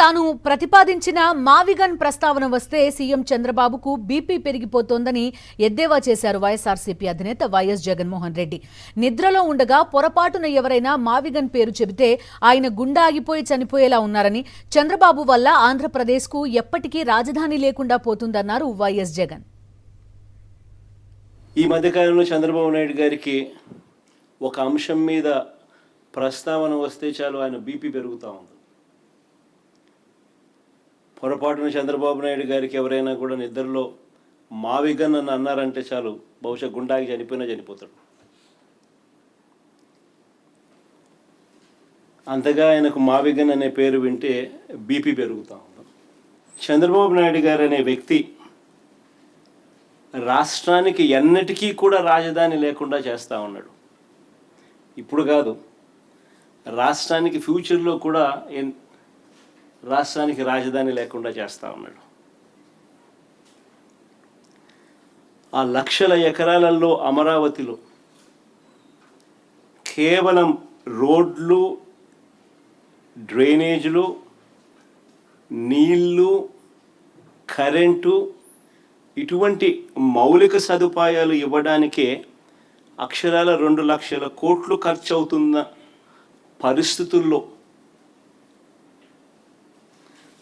తాను ప్రతిపాదించిన మావిగన్ ప్రస్తావన వస్తే సీఎం చంద్రబాబుకు బీపీ పెరిగిపోతోందని ఎద్దేవా చేశారు వైఎస్ఆర్సీపీ అధినేత వైఎస్ జగన్మోహన్ రెడ్డి. నిద్రలో ఉండగా పొరపాటున ఎవరైనా మావిగన్ పేరు చెబితే ఆయన గుండె ఆగిపోయి చనిపోయేలా ఉన్నారని, చంద్రబాబు వల్ల ఆంధ్రప్రదేశ్కు ఎప్పటికీ రాజధాని లేకుండా పోతుందన్నారు వైఎస్ జగన్. ఈ మధ్యకాలంలో చంద్రబాబు నాయుడు గారికి ఒక అంశం మీద ప్రస్తావన వస్తే చాలు ఆయన బీపీ పెరుగుతూ ఉంది. పొరపాటున చంద్రబాబు నాయుడు గారికి ఎవరైనా కూడా నిద్రలో మావిగన్ అని అన్నారంటే చాలు బహుశా గుండాకి చనిపోయినా చనిపోతాడు. అంతగా ఆయనకు మావిగన్ అనే పేరు వింటే బీపీ పెరుగుతూ ఉంది. చంద్రబాబు నాయుడు గారు అనే వ్యక్తి రాష్ట్రానికి ఎన్నటికీ కూడా రాజధాని లేకుండా చేస్తూ ఉన్నాడు. ఇప్పుడు కాదు, రాష్ట్రానికి ఫ్యూచర్లో కూడా రాష్ట్రానికి రాజధాని లేకుండా చేస్తూ ఉన్నాడు. ఆ లక్షల ఎకరాలలో అమరావతిలో కేవలం రోడ్లు, డ్రైనేజీలు, నీళ్ళు, కరెంటు ఇటువంటి మౌలిక సదుపాయాలు ఇవ్వడానికే అక్షరాల 2 లక్షల కోట్లు ఖర్చు అవుతున్న పరిస్థితుల్లో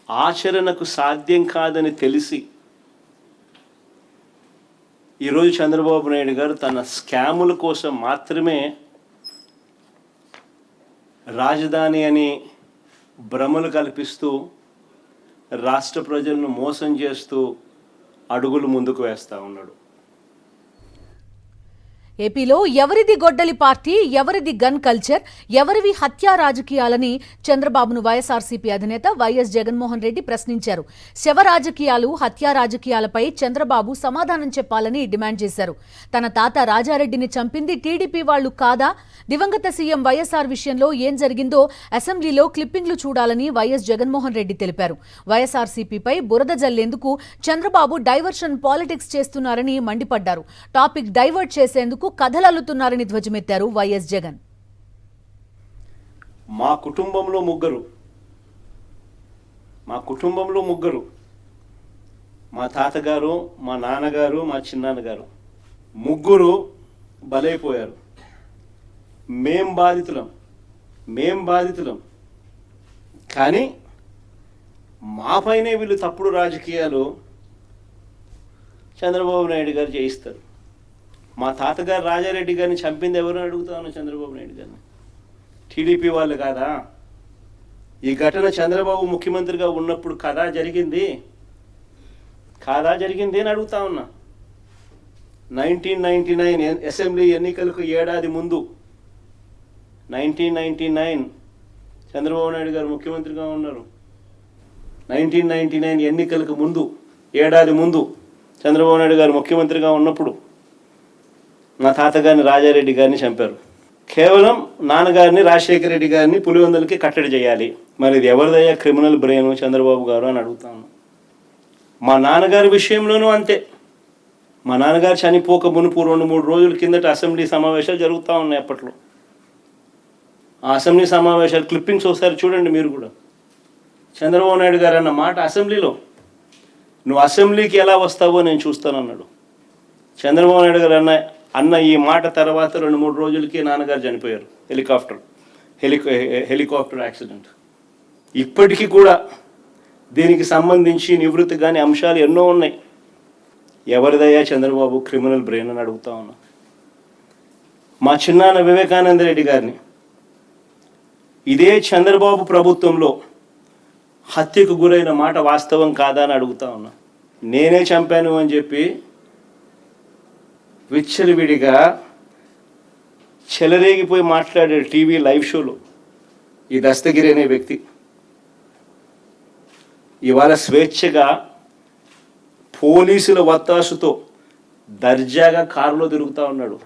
ఆచరణకు సాధ్యం కాదని తెలిసి ఈరోజు చంద్రబాబు నాయుడు గారు తన స్కాముల కోసం మాత్రమే రాజధాని అని భ్రమలు కల్పిస్తూ రాష్ట్ర ప్రజలను మోసం చేస్తూ అడుగులు ముందుకు వేస్తూ ఉన్నాడు. ఏపీలో ఎవరిది గొడ్డలి పార్టీ, ఎవరిది గన్ కల్చర్, ఎవరివి హత్యా రాజకీయాలని చంద్రబాబును వైఎస్ఆర్సీపీ అధినేత వైఎస్ జగన్మోహన్ రెడ్డి ప్రశ్నించారు. శవ రాజకీయాలు, హత్యా రాజకీయాలపై చంద్రబాబు సమాధానం చెప్పాలని డిమాండ్ చేశారు. తన తాత రాజారెడ్డిని చంపింది టీడీపీ వాళ్లు కాదా? దివంగత సీఎం వైఎస్ఆర్ విషయంలో ఏం జరిగిందో అసెంబ్లీలో క్లిప్పింగ్లు చూడాలని వైఎస్ జగన్మోహన్ రెడ్డి తెలిపారు. వైఎస్ఆర్సీపీపై బురద జల్లేందుకు చంద్రబాబు డైవర్షన్ పాలిటిక్స్ చేస్తున్నారని మండిపడ్డారు. టాపిక్ డైవర్ట్ చేసేందుకు కథలల్లుతున్నారని ధ్వజమెత్తారు వైఎస్ జగన్. మా కుటుంబంలో ముగ్గురు, మా తాతగారు, మా నాన్నగారు, మా చిన్నాన్నగారు ముగ్గురు బలైపోయారు. మేం బాధితులం. కానీ మాపైనే వీళ్ళు తప్పుడు రాజకీయాలు చంద్రబాబు నాయుడు గారు చేయిస్తారు. మా తాతగారు రాజారెడ్డి గారిని చంపింది ఎవరు అడుగుతాను చంద్రబాబు నాయుడు గారిని. టీడీపీ వాళ్ళు కాదా? ఈ ఘటన చంద్రబాబు ముఖ్యమంత్రిగా ఉన్నప్పుడు కాదా జరిగింది అని అడుగుతా ఉన్నా. 1999 అసెంబ్లీ ఎన్నికలకు ఏడాది ముందు 1999 చంద్రబాబు నాయుడు గారు ముఖ్యమంత్రిగా ఉన్నారు. 1999 ఎన్నికలకు ముందు ఏడాది ముందు చంద్రబాబు నాయుడు గారు ముఖ్యమంత్రిగా ఉన్నప్పుడు మా తాతగారిని రాజారెడ్డి గారిని చంపారు. కేవలం నాన్నగారిని రాజశేఖర రెడ్డి గారిని పులివెందులకి కట్టడి చేయాలి. మరి ఇది ఎవరిదయ్యా క్రిమినల్ బ్రెయిన్ చంద్రబాబు గారు అని అడుగుతాను. మా నాన్నగారి విషయంలోనూ అంతే. మా నాన్నగారు చనిపోక మునుపు 2-3 రోజుల కిందట అసెంబ్లీ సమావేశాలు జరుగుతూ ఉన్నాయి. అప్పట్లో ఆ అసెంబ్లీ సమావేశాలు క్లిప్పింగ్స్ ఒకసారి చూడండి మీరు కూడా. చంద్రబాబు నాయుడు గారు అన్న మాట అసెంబ్లీలో, నువ్వు అసెంబ్లీకి ఎలా వస్తావో నేను చూస్తానన్నాడు. చంద్రబాబు నాయుడు గారు అన్న ఈ మాట తర్వాత 2-3 రోజులకి నాన్నగారు చనిపోయారు. Helicopter accident. ఇప్పటికీ కూడా దీనికి సంబంధించి నివృత్తి కాని అంశాలు ఎన్నో ఉన్నాయి. ఎవరిదయ్యా చంద్రబాబు క్రిమినల్ బ్రెయిన్ అని అడుగుతా ఉన్నా. మా చిన్నాన్న వివేకానంద రెడ్డి గారిని ఇదే చంద్రబాబు ప్రభుత్వంలో హత్యకు గురైన మాట వాస్తవం కాదా అని అడుగుతా ఉన్నా. నేనే చంపాను అని చెప్పి విచ్చలవిడిగా చెలరేగిపోయి మాట్లాడాడు టీవీ లైవ్ షోలో ఈ దస్తగిరి అనే వ్యక్తి. ఇవాళ స్వేచ్ఛగా పోలీసుల వత్తాసుతో దర్జాగా కారులో తిరుగుతూ ఉన్నాడు.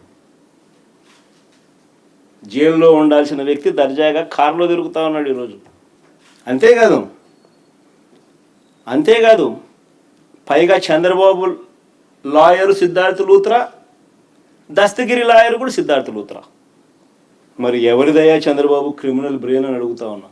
జైల్లో ఉండాల్సిన వ్యక్తి దర్జాగా కారులో తిరుగుతూ ఉన్నాడు ఈరోజు. అంతేకాదు పైగా చంద్రబాబు లాయరు సిద్ధార్థ లూత్రా, దస్తగిరి లాయర్ కూడా సిద్ధార్థ లూత్రా. మరి ఎవరిదయ్యా చంద్రబాబు క్రిమినల్ బ్రెయిన్ అని అడుగుతా ఉన్నా.